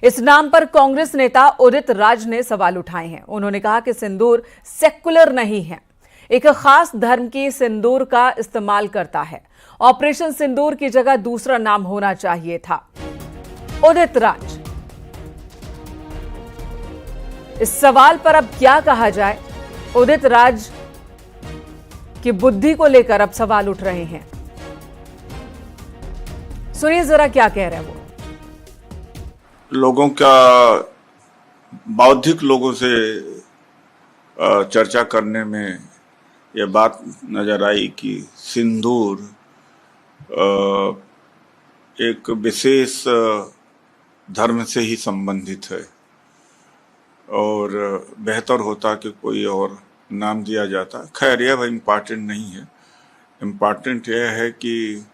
इस नाम पर कांग्रेस नेता उदित राज ने सवाल उठाए हैं। उन्होंने कहा कि सिंदूर सेक्युलर नहीं है, एक खास धर्म की सिंदूर का इस्तेमाल करता है। ऑपरेशन सिंदूर की जगह दूसरा नाम होना चाहिए था। उदित राज, इस सवाल पर अब क्या कहा जाए? उदित राज की बुद्धि को लेकर अब सवाल उठ रहे हैं। सुनिए जरा क्या कह रहे हैं वो। लोगों का बौद्धिक लोगों से चर्चा करने में यह बात नजर आई कि सिंदूर एक विशेष धर्म से ही संबंधित है और बेहतर होता कि कोई और नाम दिया जाता। खैर यह इम्पॉर्टेंट नहीं है। इम्पॉर्टेंट यह है कि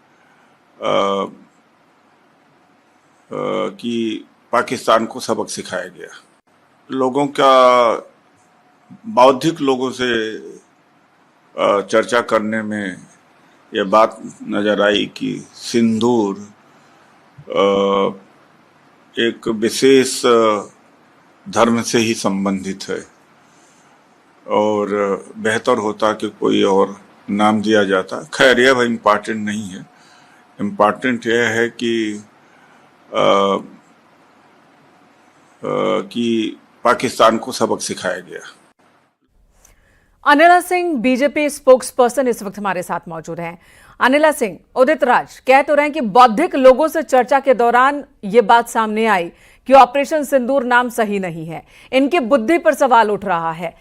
पाकिस्तान को सबक सिखाया गया। लोगों का बौद्धिक लोगों से चर्चा करने में यह बात नजर आई कि सिंदूर एक विशेष धर्म से ही संबंधित है और बेहतर होता कि कोई और नाम दिया जाता। खैर यह इम्पॉर्टेंट नहीं है। इम्पॉर्टेंट यह है कि पाकिस्तान को सबक सिखाया गया। Anila Singh BJP spokes person इस वक्त हमारे साथ मौजूद हैं। अनिला सिंह, उदित राज कह तो रहे हैं कि बौद्धिक लोगों से चर्चा के दौरान यह बात सामने आई कि ऑपरेशन सिंदूर नाम सही नहीं है। इनकी बुद्धि पर सवाल उठ रहा है।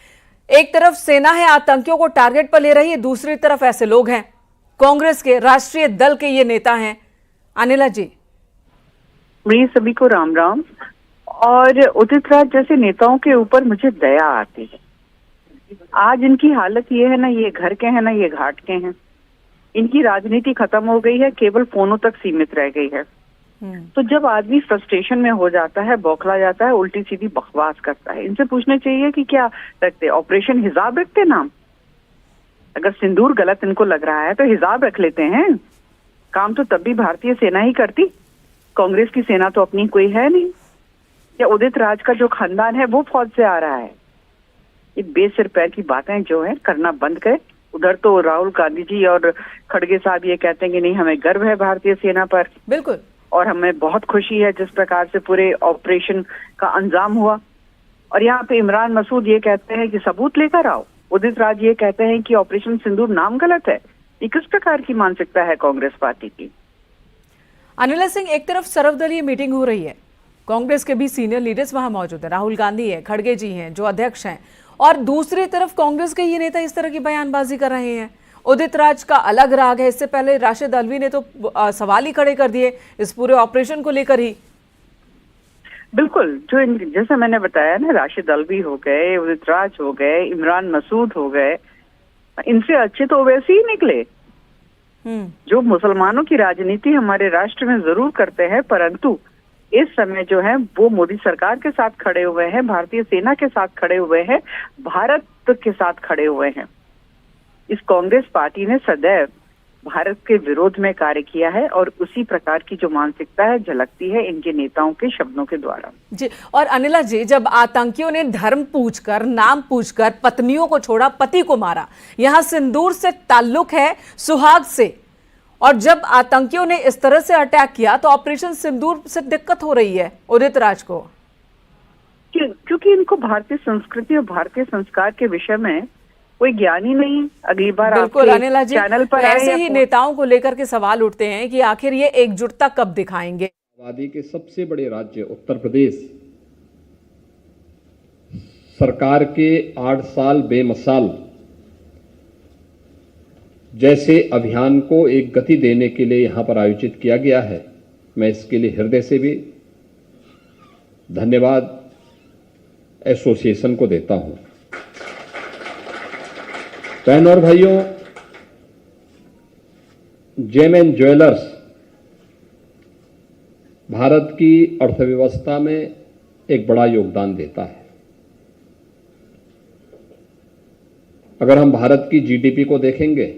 एक तरफ सेना है आतंकियों को टारगेट पर ले रही है, दूसरी तरफ ऐसे लोग हैं, कांग्रेस के राष्ट्रीय दल के ये नेता हैं। अनिला जी, मेरी सभी को राम राम। और उदित राज जैसे नेताओं के ऊपर मुझे दया आती है। आज इनकी हालत ये है ना, ये घर के हैं ना ये घाट के हैं। इनकी राजनीति खत्म हो गई है, केवल फोनों तक सीमित रह गई है। तो जब आदमी फ्रस्ट्रेशन में हो जाता है, बौखला जाता है, उल्टी सीधी बकवास करता है। इनसे पूछना चाहिए कि क्या रखते, ऑपरेशन हिजाब रखते नाम? अगर सिंदूर गलत इनको लग रहा है तो हिजाब रख लेते हैं। काम तो तब भी भारतीय सेना ही करती, कांग्रेस की सेना तो अपनी कोई है नहीं। या उदित राज का जो खानदान है वो फौज से आ रहा है। ये बेसिर पैर की बातें जो है करना बंद करे। उधर तो राहुल गांधी जी और खड़गे साहब ये कहते हैं कि नहीं, हमें गर्व है भारतीय सेना पर, बिल्कुल, और हमें बहुत खुशी है जिस प्रकार से पूरे ऑपरेशन का अंजाम हुआ। और यहाँ पे इमरान मसूद ये कहते हैं कि सबूत लेकर आओ। उदित राज ये कहते हैं कि ऑपरेशन सिंदूर नाम गलत है। ये किस प्रकार की मानसिकता है कांग्रेस पार्टी की? अनिला सिंह, एक तरफ सर्वदलीय मीटिंग हो रही है, कांग्रेस के भी सीनियर लीडर्स वहां मौजूद हैं, राहुल गांधी है, खड़गे जी हैं जो अध्यक्ष हैं, और दूसरी तरफ कांग्रेस के ये नेता इस तरह की बयानबाजी कर रहे हैं। उदित राज का अलग राग है। इससे पहले राशिद अल्वी ने तो सवाल ही खड़े कर दिए इस पूरे ऑपरेशन को लेकर ही। बिल्कुल, जो जैसा मैंने बताया ना, राशिद अल्वी हो गए, उदित राज हो गए, इमरान मसूद हो गए, इनसे अच्छे तो वैसे ही निकले जो मुसलमानों की राजनीति हमारे राष्ट्र में जरूर करते हैं, परंतु इस समय जो है वो मोदी सरकार के साथ खड़े हुए हैं, भारतीय सेना के साथ खड़े हुए हैं, भारत के साथ खड़े हुए हैं। इस कांग्रेस पार्टी ने सदैव भारत के विरोध में कार्य किया है और उसी प्रकार की जो मानसिकता है झलकती है इनके नेताओं के शब्दों के द्वारा। जी, और अनिला जी, जब आतंकियों ने धर्म पूछकर, नाम पूछकर पत्नियों को छोड़ा, पति को मारा, यहां सिंदूर से ताल्लुक है, सुहाग से, और जब आतंकियों ने इस तरह से अटैक किया तो ऑपरेशन सिंदूर से दिक्कत हो रही है उदित राज को। क्योंकि इनको भारतीय संस्कृति और भारतीय संस्कार के विषय में कोई ज्ञान ही नहीं। अगली बार बिल्कुल अनिला जी, चैनल पर ऐसे ही नेताओं को लेकर के सवाल उठते हैं कि आखिर ये एकजुटता कब दिखाएंगे। आबादी के सबसे बड़े राज्य उत्तर प्रदेश सरकार के 8 साल बेमिसाल जैसे अभियान को एक गति देने के लिए यहां पर आयोजित किया गया है। मैं इसके लिए हृदय से भी धन्यवाद एसोसिएशन को देता हूं। बहनों और भाइयों, जेम एंड ज्वेलर्स भारत की अर्थव्यवस्था में एक बड़ा योगदान देता है। अगर हम भारत की जीडीपी को देखेंगे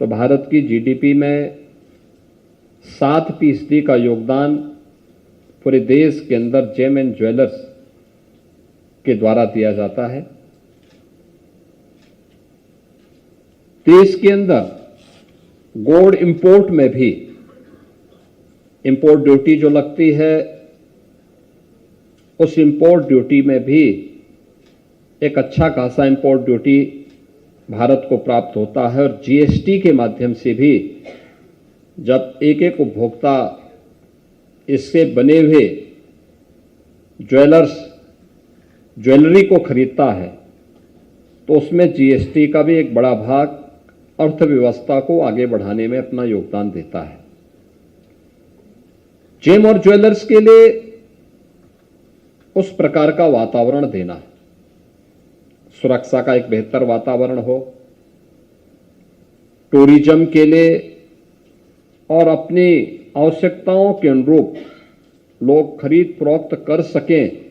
तो भारत की जीडीपी में 7% का योगदान पूरे देश के अंदर जेम एंड ज्वेलर्स के द्वारा दिया जाता है। देश के अंदर गोल्ड इंपोर्ट में भी इंपोर्ट ड्यूटी जो लगती है, उस इंपोर्ट ड्यूटी में भी एक अच्छा खासा इंपोर्ट ड्यूटी भारत को प्राप्त होता है। और जीएसटी के माध्यम से भी जब एक एक उपभोक्ता इससे बने हुए ज्वेलरी को खरीदता है तो उसमें जीएसटी का भी एक बड़ा भाग अर्थव्यवस्था को आगे बढ़ाने में अपना योगदान देता है। जेम और ज्वेलर्स के लिए उस प्रकार का वातावरण देना, सुरक्षा का एक बेहतर वातावरण हो, टूरिज्म के लिए और अपनी आवश्यकताओं के अनुरूप लोग खरीद फरोख्त कर सकें,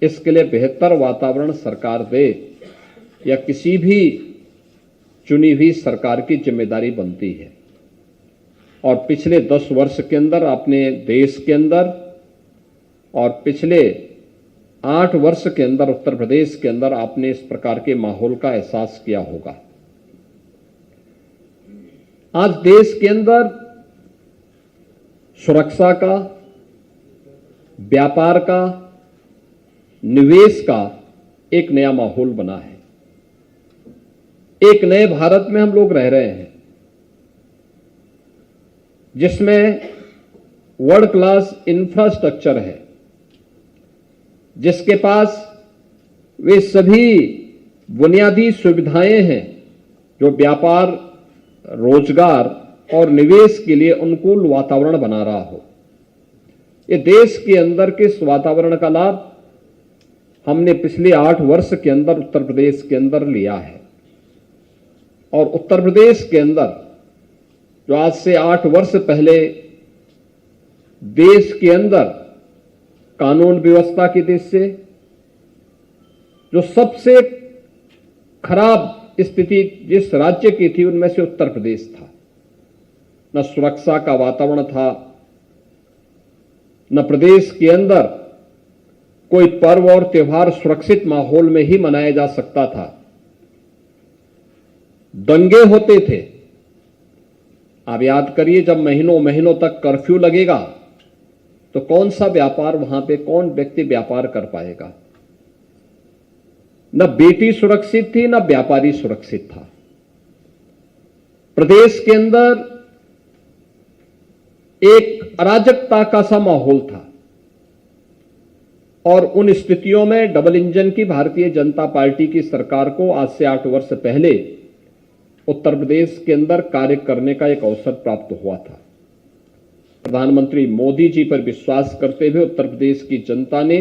इसके लिए बेहतर वातावरण सरकार दे, या किसी भी चुनी हुई सरकार की जिम्मेदारी बनती है। और पिछले 10 वर्ष के अंदर आपने देश के अंदर और पिछले 8 वर्ष के अंदर उत्तर प्रदेश के अंदर आपने इस प्रकार के माहौल का एहसास किया होगा। आज देश के अंदर सुरक्षा का, व्यापार का, निवेश का एक नया माहौल बना है। एक नए भारत में हम लोग रह रहे हैं जिसमें वर्ल्ड क्लास इंफ्रास्ट्रक्चर है, जिसके पास वे सभी बुनियादी सुविधाएं हैं जो व्यापार, रोजगार और निवेश के लिए अनुकूल वातावरण बना रहा हो। ये देश के अंदर के इस वातावरण का लाभ हमने पिछले 8 वर्ष के अंदर उत्तर प्रदेश के अंदर लिया है। और उत्तर प्रदेश के अंदर जो आज से 8 वर्ष पहले देश के अंदर कानून व्यवस्था की दृष्टि से जो सबसे खराब स्थिति जिस राज्य की थी उनमें से उत्तर प्रदेश था। न सुरक्षा का वातावरण था, न प्रदेश के अंदर कोई पर्व और त्योहार सुरक्षित माहौल में ही मनाया जा सकता था। दंगे होते थे। आप याद करिए, जब महीनों महीनों तक कर्फ्यू लगेगा तो कौन सा व्यापार वहां पे, कौन व्यक्ति व्यापार कर पाएगा। न बेटी सुरक्षित थी, न व्यापारी सुरक्षित था। प्रदेश के अंदर एक अराजकता का सा माहौल था। और उन स्थितियों में डबल इंजन की भारतीय जनता पार्टी की सरकार को आज से 8 वर्ष पहले उत्तर प्रदेश के अंदर कार्य करने का एक अवसर प्राप्त हुआ था। प्रधानमंत्री मोदी जी पर विश्वास करते हुए उत्तर प्रदेश की जनता ने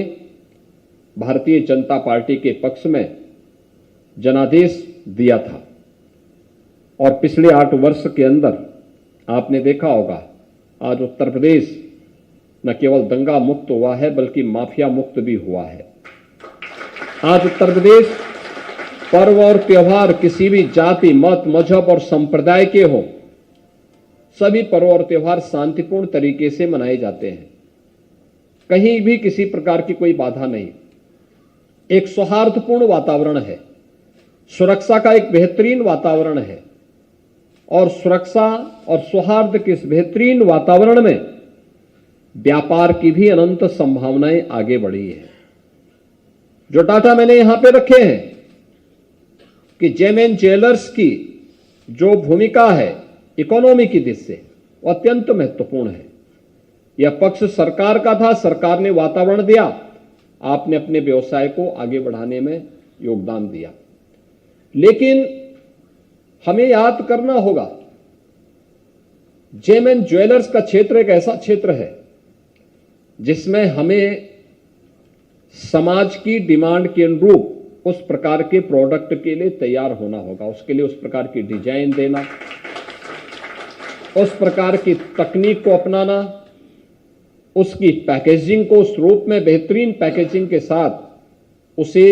भारतीय जनता पार्टी के पक्ष में जनादेश दिया था। और पिछले 8 वर्ष के अंदर आपने देखा होगा, आज उत्तर प्रदेश न केवल दंगा मुक्त हुआ है बल्कि माफिया मुक्त भी हुआ है। आज उत्तर प्रदेश पर्व और त्योहार किसी भी जाति, मत, मजहब और संप्रदाय के हो, सभी पर्व और त्योहार शांतिपूर्ण तरीके से मनाए जाते हैं। कहीं भी किसी प्रकार की कोई बाधा नहीं। एक सौहार्दपूर्ण वातावरण है, सुरक्षा का एक बेहतरीन वातावरण है। और सुरक्षा और सौहार्द के इस बेहतरीन वातावरण में व्यापार की भी अनंत संभावनाएं आगे बढ़ी है। जो डाटा मैंने यहां पे रखे हैं कि जेम एंड ज्वेलर्स की जो भूमिका है इकोनॉमी की दृष्टि से, वो अत्यंत महत्वपूर्ण है। यह पक्ष सरकार का था, सरकार ने वातावरण दिया, आपने अपने व्यवसाय को आगे बढ़ाने में योगदान दिया। लेकिन हमें याद करना होगा, जेम एंड ज्वेलर्स का क्षेत्र एक ऐसा क्षेत्र है जिसमें हमें समाज की डिमांड के अनुरूप उस प्रकार के प्रोडक्ट के लिए तैयार होना होगा। उसके लिए उस प्रकार की डिजाइन देना, उस प्रकार की तकनीक को अपनाना, उसकी पैकेजिंग को उस रूप में बेहतरीन पैकेजिंग के साथ उसे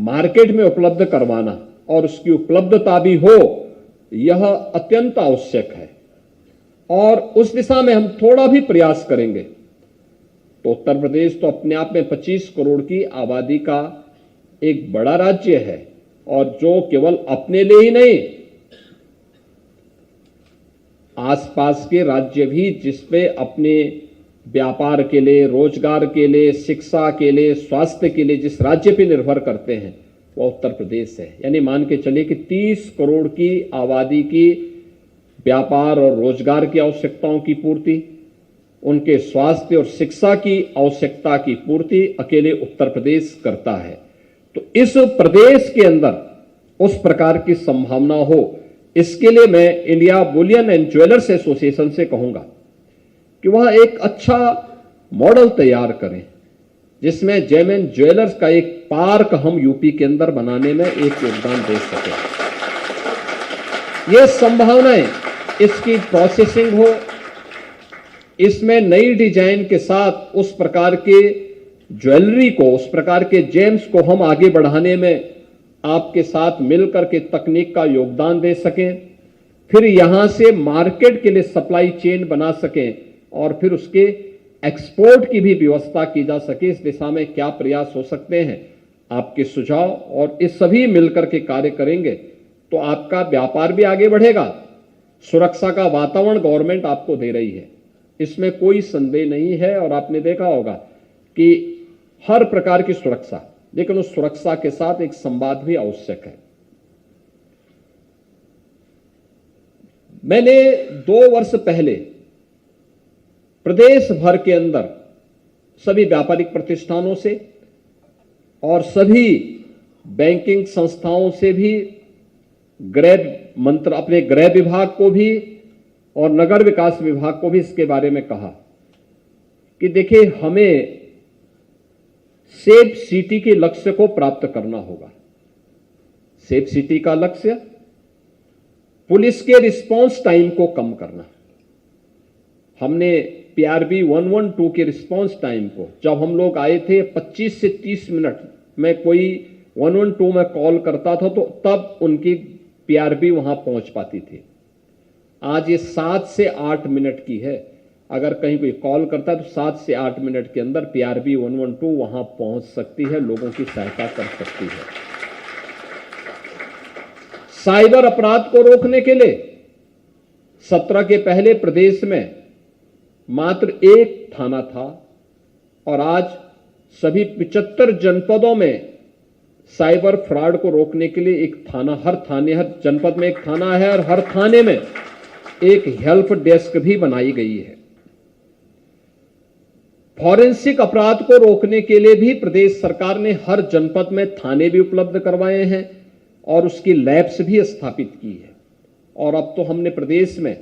मार्केट में उपलब्ध करवाना और उसकी उपलब्धता भी हो, यह अत्यंत आवश्यक है। और उस दिशा में हम थोड़ा भी प्रयास करेंगे तो उत्तर प्रदेश तो अपने आप में 25 करोड़ की आबादी का एक बड़ा राज्य है, और जो केवल अपने लिए ही नहीं, आसपास के राज्य भी जिसपे अपने व्यापार के लिए, रोजगार के लिए, शिक्षा के लिए, स्वास्थ्य के लिए जिस राज्य पे निर्भर करते हैं वो उत्तर प्रदेश है। यानी मान के चलिए कि 30 करोड़ की आबादी की व्यापार और रोजगार की आवश्यकताओं की पूर्ति, उनके स्वास्थ्य और शिक्षा की आवश्यकता की पूर्ति अकेले उत्तर प्रदेश करता है। तो इस प्रदेश के अंदर उस प्रकार की संभावना हो, इसके लिए मैं India Boolean and jewellers association से कहूंगा कि वह एक अच्छा मॉडल तैयार करें, जिसमें जेम एंड ज्वेलर्स का एक पार्क हम यूपी के अंदर बनाने में एक योगदान दे सकें। ये संभावनाएं, इसकी प्रोसेसिंग हो, इसमें नई डिजाइन के साथ उस प्रकार के ज्वेलरी को, उस प्रकार के जेम्स को हम आगे बढ़ाने में आपके साथ मिलकर के तकनीक का योगदान दे सकें, फिर यहां से मार्केट के लिए सप्लाई चेन बना सकें और फिर उसके एक्सपोर्ट की भी व्यवस्था की जा सके। इस दिशा में क्या प्रयास हो सकते हैं, आपके सुझाव, और इस सभी मिलकर के कार्य करेंगे तो आपका व्यापार भी आगे बढ़ेगा। सुरक्षा का वातावरण गवर्नमेंट आपको दे रही है, इसमें कोई संदेह नहीं है। और आपने देखा होगा कि हर प्रकार की सुरक्षा, लेकिन उस सुरक्षा के साथ एक संवाद भी आवश्यक है। मैंने 2 वर्ष पहले प्रदेश भर के अंदर सभी व्यापारिक प्रतिष्ठानों से और सभी बैंकिंग संस्थाओं से भी, अपने गृह विभाग को भी और नगर विकास विभाग को भी इसके बारे में कहा कि देखिए, हमें सेफ सिटी के लक्ष्य को प्राप्त करना होगा। सेफ सिटी का लक्ष्य पुलिस के रिस्पांस टाइम को कम करना। हमने PRB 112 के रिस्पांस टाइम को, जब हम लोग आए थे 25 से 30 मिनट में कोई 112 में कॉल करता था तो तब उनकी PRB वहां पहुंच पाती थी। आज ये 7 से 8 मिनट की है। अगर कहीं कोई कॉल करता है तो 7 से 8 मिनट के अंदर PRB 112 वहां पहुंच सकती है, लोगों की सहायता कर सकती है। साइबर अपराध को रोकने के लिए 17 के पहले प्रदेश में मात्र 1 थाना था और आज सभी 75 जनपदों में साइबर फ्रॉड को रोकने के लिए एक थाना, हर जनपद में एक थाना है और हर थाने में एक हेल्प डेस्क भी बनाई गई है। फॉरेंसिक अपराध को रोकने के लिए भी प्रदेश सरकार ने हर जनपद में थाने भी उपलब्ध करवाए हैं और उसकी लैब्स भी स्थापित की है। और अब तो हमने प्रदेश में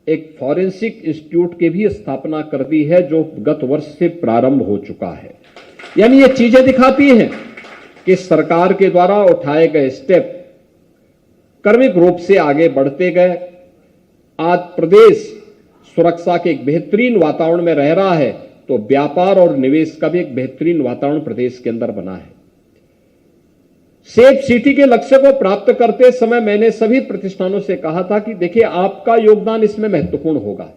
एक फॉरेंसिक इंस्टीट्यूट की भी स्थापना कर दी है, जो गत वर्ष से प्रारंभ हो चुका है। यानी ये चीजें दिखाती हैं कि सरकार के द्वारा उठाए गए स्टेप क्रमिक रूप से आगे बढ़ते गए। आज प्रदेश सुरक्षा के एक बेहतरीन वातावरण में रह रहा है, तो व्यापार और निवेश का भी एक बेहतरीन वातावरण प्रदेश के अंदर बना है। सेफ सिटी के लक्ष्य को प्राप्त करते समय मैंने सभी प्रतिष्ठानों से कहा था कि देखिए, आपका योगदान इसमें महत्वपूर्ण होगा।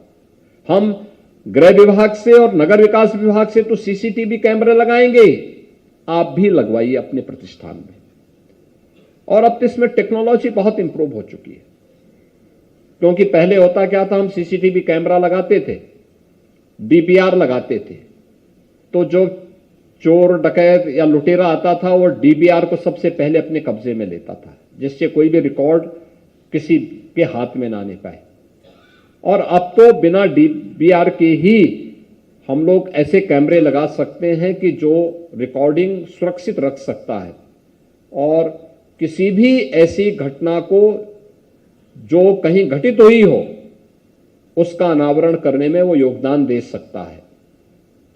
हम गृह विभाग से और नगर विकास विभाग से तो CCTV कैमरे लगाएंगे, आप भी लगवाइए अपने प्रतिष्ठान में। और अब तो इसमें टेक्नोलॉजी बहुत इंप्रूव हो चुकी है, क्योंकि पहले होता क्या था, हम CCTV कैमरा लगाते थे, DVR लगाते थे, तो जो चोर डकैत या लुटेरा आता था वो DVR को सबसे पहले अपने कब्जे में लेता था, जिससे कोई भी रिकॉर्ड किसी के हाथ में ना आने पाए। और अब तो बिना DVR के ही हम लोग ऐसे कैमरे लगा सकते हैं कि जो रिकॉर्डिंग सुरक्षित रख सकता है और किसी भी ऐसी घटना को जो कहीं घटित हुई हो उसका अनावरण करने में वो योगदान दे सकता है।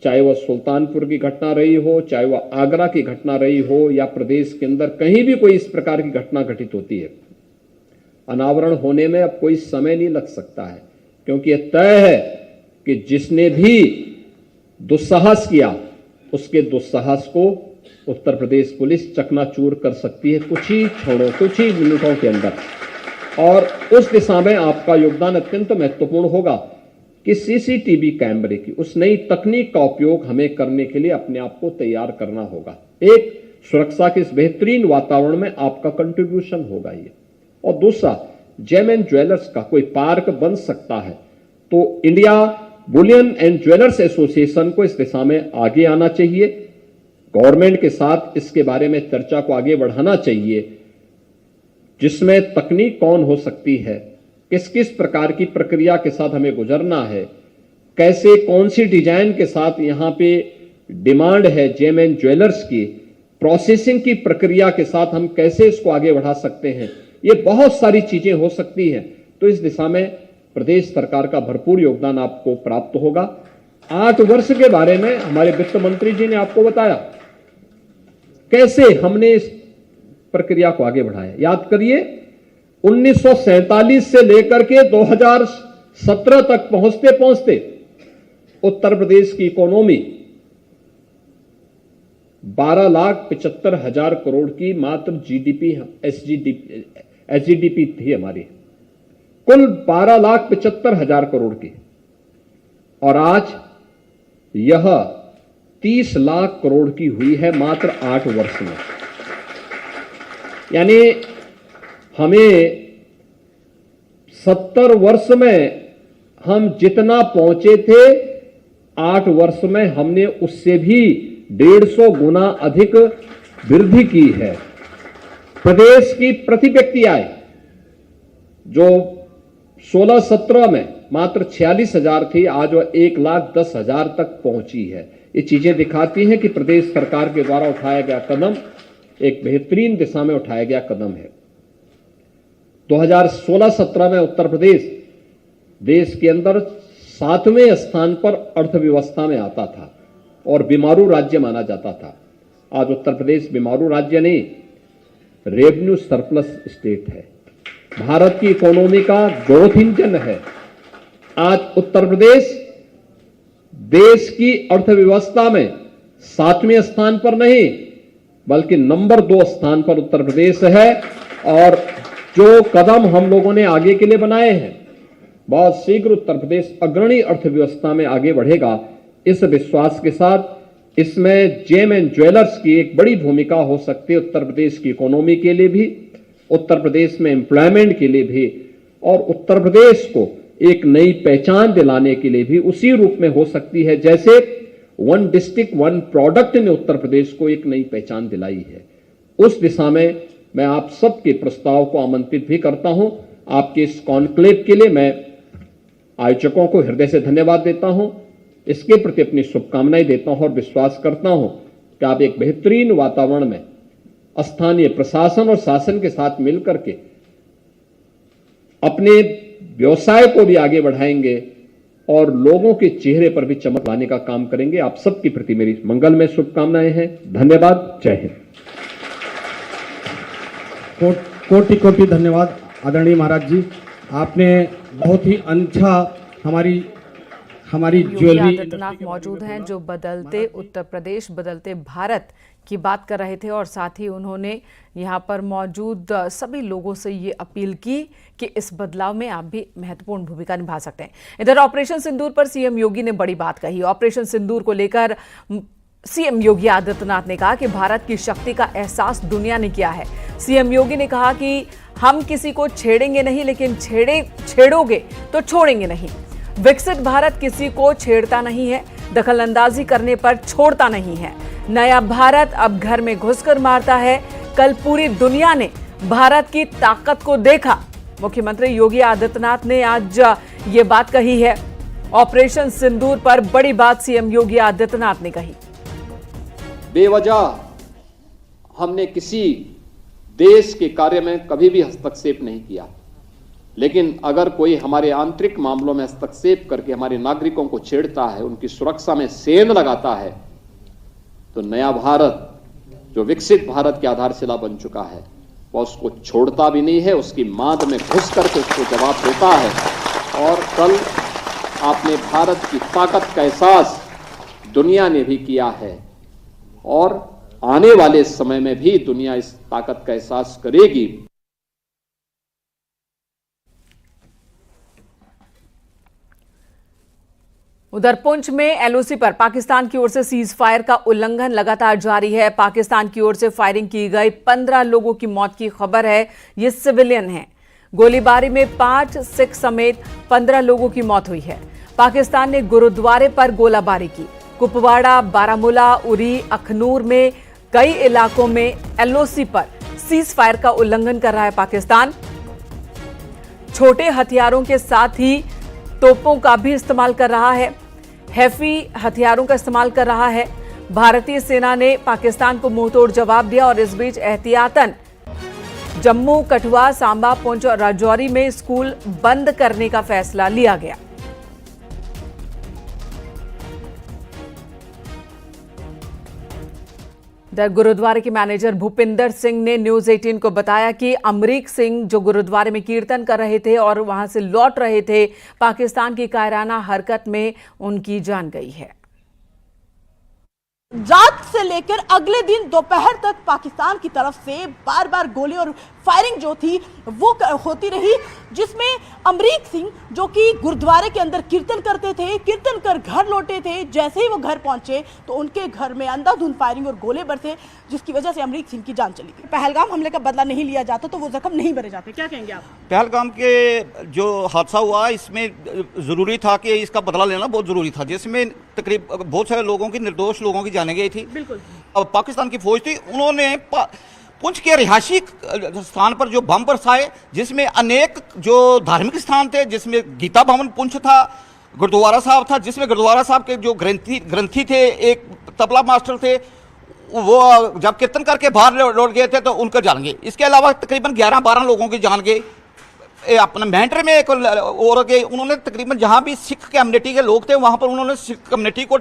चाहे वह सुल्तानपुर की घटना रही हो, चाहे वह आगरा की घटना रही हो, या प्रदेश के अंदर कहीं भी कोई इस प्रकार की घटना घटित होती है, अनावरण होने में अब कोई समय नहीं लग सकता है, क्योंकि यह तय है कि जिसने भी दुस्साहस किया उसके दुस्साहस को उत्तर प्रदेश पुलिस चकनाचूर कर सकती है कुछ ही मिनटों के अंदर। और उस दिशा में आपका योगदान अत्यंत महत्वपूर्ण होगा कि सीसीटीवी कैमरे की उस नई तकनीक का उपयोग हमें करने के लिए अपने आप को तैयार करना होगा। एक, सुरक्षा के इस बेहतरीन वातावरण में आपका कंट्रीब्यूशन होगा ये। और दूसरा, जेम एंड ज्वेलर्स का कोई पार्क बन सकता है तो India Boolean and jewellers association को इस दिशा में आगे आना चाहिए। गवर्नमेंट के साथ इसके बारे में चर्चा को आगे बढ़ाना चाहिए, जिसमें तकनीक कौन हो सकती है, किस किस प्रकार की प्रक्रिया के साथ हमें गुजरना है, कैसे कौन सी डिजाइन के साथ यहां पे डिमांड है जेम एंड ज्वेलर्स की, प्रोसेसिंग की प्रक्रिया के साथ हम कैसे इसको आगे बढ़ा सकते हैं। ये बहुत सारी चीजें हो सकती हैं। तो इस दिशा में प्रदेश सरकार का भरपूर योगदान आपको प्राप्त होगा। 8 वर्ष के बारे में हमारे वित्त मंत्री जी ने आपको बताया कैसे हमने इस प्रक्रिया को आगे बढ़ाया। याद करिए, 1947 से लेकर के 2017 तक पहुंचते पहुंचते उत्तर प्रदेश की इकोनॉमी 12,75,000 करोड़ की मात्र जीडीपी एसजीडीपी थी हमारी, कुल 12,75,000 करोड़ की, और आज यह 30 लाख करोड़ की हुई है मात्र 8 वर्ष में। यानी हमें 70 वर्ष में हम जितना पहुंचे थे, 8 वर्ष में हमने उससे भी 150 गुना अधिक वृद्धि की है। प्रदेश की प्रति व्यक्ति आय जो 16-17 में मात्र 46,000 थी, आज वह 1,10,000 तक पहुंची है। ये चीजें दिखाती हैं कि प्रदेश सरकार के द्वारा उठाया गया कदम एक बेहतरीन दिशा में उठाया गया कदम है। 2016-17 में उत्तर प्रदेश देश के अंदर 7वें स्थान पर अर्थव्यवस्था में आता था और बीमारू राज्य माना जाता था। आज उत्तर प्रदेश बीमारू राज्य नहीं, रेवेन्यू सरप्लस स्टेट है, भारत की इकोनॉमी का ग्रोथ इंजन है। आज उत्तर प्रदेश देश की अर्थव्यवस्था में 7वें स्थान पर नहीं बल्कि नंबर 2 स्थान पर उत्तर प्रदेश है। और जो कदम हम लोगों ने आगे के लिए बनाए हैं, बहुत शीघ्र उत्तर प्रदेश अग्रणी अर्थव्यवस्था में आगे बढ़ेगा। इस विश्वास के साथ इसमें जेम एंड ज्वेलर्स की एक बड़ी भूमिका हो सकती है, उत्तर प्रदेश की इकोनॉमी के लिए भी, उत्तर प्रदेश में एम्प्लॉयमेंट के लिए भी, और उत्तर प्रदेश को एक नई पहचान दिलाने के लिए भी उसी रूप में हो सकती है जैसे वन डिस्ट्रिक्ट वन प्रोडक्ट ने उत्तर प्रदेश को एक नई पहचान दिलाई है। उस दिशा में मैं आप सबके प्रस्ताव को आमंत्रित भी करता हूं। आपके इस कॉन्क्लेव के लिए मैं आयोजकों को हृदय से धन्यवाद देता हूं, इसके प्रति अपनी शुभकामनाएं देता हूं और विश्वास करता हूं कि आप एक बेहतरीन वातावरण में स्थानीय प्रशासन और शासन के साथ मिलकर के अपने व्यवसाय को भी आगे बढ़ाएंगे और लोगों के चेहरे पर भी चमक लाने का काम करेंगे। आप सबके प्रति मेरी मंगलमय शुभकामनाएं हैं। धन्यवाद। जय हिंद। कोटि कोटि धन्यवाद आदरणीय महाराज जी, आपने बहुत ही अच्छा हमारी योगी ज्वेलरी आदित्यनाथ मौजूद हैं जो बदलते उत्तर प्रदेश, बदलते भारत की बात कर रहे थे और साथ ही उन्होंने यहाँ पर मौजूद सभी लोगों से ये अपील की कि इस बदलाव में आप भी महत्वपूर्ण भूमिका निभा सकते हैं। इधर ऑपरेशन सिंदूर पर सीएम योगी ने बड़ी बात कही। ऑपरेशन सिंदूर को लेकर सीएम योगी आदित्यनाथ ने कहा कि भारत की शक्ति का एहसास दुनिया ने किया है। सीएम योगी ने कहा कि हम किसी को छेड़ेंगे नहीं, लेकिन छेड़ोगे तो छोड़ेंगे नहीं। विकसित भारत किसी को छेड़ता नहीं है, दखलंदाजी करने पर छोड़ता नहीं है। नया भारत अब घर में घुसकर मारता है। कल पूरी दुनिया ने भारत की ताकत को देखा। मुख्यमंत्री योगी आदित्यनाथ ने आज ये बात कही है। ऑपरेशन सिंदूर पर बड़ी बात सीएम योगी आदित्यनाथ ने कही। बेवजह हमने किसी देश के कार्य में कभी भी हस्तक्षेप नहीं किया, लेकिन अगर कोई हमारे आंतरिक मामलों में हस्तक्षेप करके हमारे नागरिकों को छेड़ता है, उनकी सुरक्षा में सेंध लगाता है, तो नया भारत जो विकसित भारत की आधारशिला बन चुका है वह उसको छोड़ता भी नहीं है, उसकी मांद में घुस करके उसको जवाब देता है। और कल आपने भारत की ताकत का एहसास दुनिया ने भी किया है और आने वाले समय में भी दुनिया इस ताकत का एहसास करेगी। उधर पुंछ में एलओसी पर पाकिस्तान की ओर से सीज फायर का उल्लंघन लगातार जारी है। पाकिस्तान की ओर से फायरिंग की गई 15 लोगों की मौत की खबर है। ये सिविलियन हैं। गोलीबारी में 5 सिख समेत 15 लोगों की मौत हुई है। पाकिस्तान ने गुरुद्वारे पर गोलाबारी की। कुपवाड़ा, बारामूला, उरी, अखनूर में कई इलाकों में एलओसी पर सीज फायर का उल्लंघन कर रहा है पाकिस्तान। छोटे हथियारों के साथ ही तोपों का भी इस्तेमाल कर रहा है। हैफी हथियारों का इस्तेमाल कर रहा है। भारतीय सेना ने पाकिस्तान को मुंहतोड़ जवाब दिया और इस बीच एहतियातन जम्मू, कठुआ, सांबा, पुंछ और राजौरी में स्कूल बंद करने का फैसला लिया गया। गुरुद्वारे के मैनेजर भूपिंदर सिंह ने न्यूज 18 को बताया कि अमरीक सिंह जो गुरुद्वारे में कीर्तन कर रहे थे और वहां से लौट रहे थे, पाकिस्तान की कायराना हरकत में उनकी जान गई है। रात से लेकर अगले दिन दोपहर तक पाकिस्तान की तरफ से बार बार गोली और फायरिंग जो थी वो होती रही, जिसमें अमरीक सिंह जो कि गुरुद्वारे के अंदर कीर्तन करते थे, कीर्तन कर घर लौटे थे। जैसे ही वो घर पहुंचे तो उनके घर में अंधाधुंध फायरिंग और गोले बरसे, जिसकी वजह से अमरीक सिंह की जान चली गई। पहलगाम हमले का बदला नहीं लिया जाता तो वो जख्म नहीं भरे जाते। क्या कहेंगे आप? पहलगाम के जो हादसा हुआ इसमें जरूरी था कि इसका बदला लेना बहुत जरूरी था, जिसमें तकरीबन बहुत सारे लोगों की, निर्दोष लोगों की जाने गई थी। बिल्कुल। अब पाकिस्तान की फौज थी, उन्होंने पुंछ के रिहायशी स्थान पर जो बम बरसाए, जिसमें अनेक जो धार्मिक स्थान थे, जिसमें गीता भवन पुंछ था, गुरुद्वारा साहब था, जिसमें गुरुद्वारा साहब के जो ग्रंथी थे, एक तबला मास्टर थे, वो जब कीर्तन करके बाहर लौट गए थे तो उनका जान गए। इसके अलावा तकरीबन 11-12 लोगों की जान गए। अपने मेंढर में एक और गए, उन्होंने तकरीबन जहां भी सिख कम्युनिटी के लोग थे वहां पर उन्होंने सिख कम्युनिटी को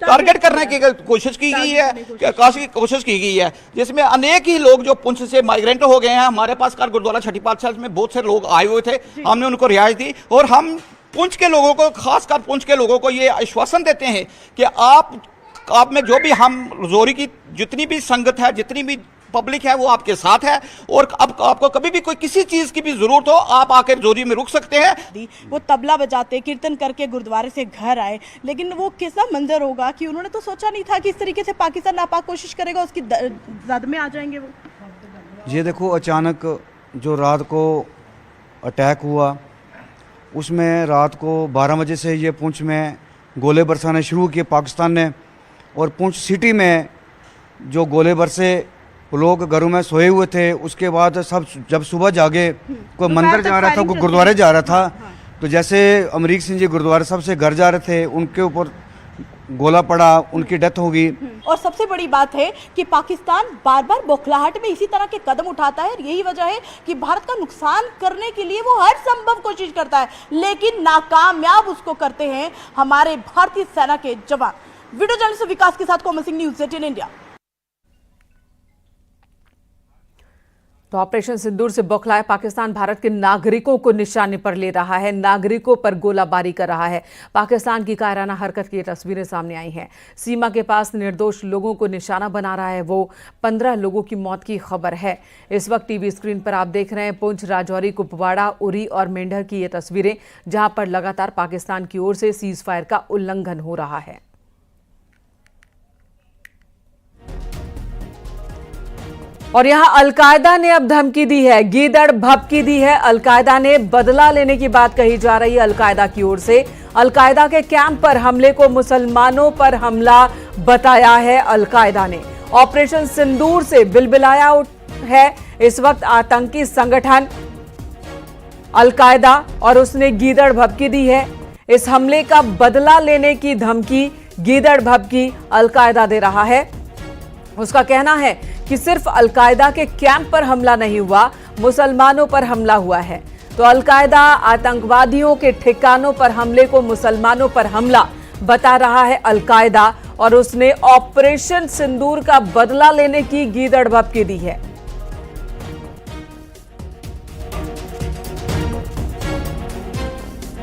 टारगेट करने की कोशिश की गई है, काफी कोशिश की गई है, जिसमें अनेक ही लोग जो पुंछ से माइग्रेंट हो गए हैं। हमारे पास कल गुरुद्वारा छठी पातशाह में बहुत से लोग आए हुए थे, हमने उनको रिहाई दी और हम पुंछ के लोगों को, खासकर पुंछ के लोगों को ये आश्वासन देते हैं कि आप में जो भी हम रजौरी की जितनी भी संगत है, जितनी भी पब्लिक है, वो आपके साथ है और अब आपको कभी भी कोई किसी चीज की भी जरूरत हो, आप आकर रजौरी में रुक सकते हैं। वो तबला बजाते, कीर्तन करके गुरुद्वारे से घर आए, लेकिन वो कैसा मंजर होगा कि उन्होंने तो सोचा नहीं था कि इस तरीके से पाकिस्तान नापाक कोशिश करेगा, उसकी जद में आ जाएंगे वो। ये देखो, अचानक जो रात को अटैक हुआ, उसमें रात को 12 बजे से ये पुंछ में गोले बरसाने शुरू किए पाकिस्तान ने, और पुंछ सिटी में जो गोले बरसे, लोग घरों में सोए हुए थे। उसके बाद सब जब सुबह जागे, कोई मंदिर जा रहा था, कोई गुरुद्वारे जा रहा था, तो जैसे अमरीक सिंह जी गुरुद्वारे साहब से घर जा रहे थे, उनके ऊपर गोला पड़ा, उनकी डेथ हो गई। और सबसे बड़ी बात है कि पाकिस्तान बार बार बौखलाहट में इसी तरह के कदम उठाता है और यही वजह है कि भारत का नुकसान करने के लिए वो हर संभव कोशिश करता है, लेकिन नाकामयाब उसको करते हैं हमारे भारतीय सेना के जवान। वीडियो जर्नलिस्ट विकास के साथ कोमल सिंह, न्यूज़ 18 इंडिया। तो ऑपरेशन सिंदूर से बौखलाए पाकिस्तान भारत के नागरिकों को निशाने पर ले रहा है, नागरिकों पर गोलाबारी कर रहा है। पाकिस्तान की कायराना हरकत की तस्वीरें सामने आई हैं। सीमा के पास निर्दोष लोगों को निशाना बना रहा है वो। 15 लोगों की मौत की खबर है। इस वक्त टीवी स्क्रीन पर आप देख रहे हैं पुंछ, राजौरी, कुपवाड़ा, उरी और मेंढर की ये तस्वीरें, जहां पर लगातार पाकिस्तान की ओर से सीज फायर का उल्लंघन हो रहा है। और यहां अलकायदा ने अब धमकी दी है, गीदड़ भभकी दी है। अलकायदा ने बदला लेने की बात कही जा रही है अलकायदा की ओर से। अलकायदा के कैंप पर हमले को मुसलमानों पर हमला बताया है अलकायदा ने। ऑपरेशन सिंदूर से बिलबिलाया है इस वक्त आतंकी संगठन अलकायदा और उसने गीदड़ भभकी दी है। इस हमले का बदला लेने की धमकी गीदड़ भभकी अलकायदा दे रहा है। उसका कहना है कि सिर्फ अलकायदा के कैंप पर हमला नहीं हुआ, मुसलमानों पर हमला हुआ है। तो अलकायदा आतंकवादियों के ठिकानों पर हमले को मुसलमानों पर हमला बता रहा है अलकायदा, और उसने ऑपरेशन सिंदूर का बदला लेने की गीदड़ भभकी दी है।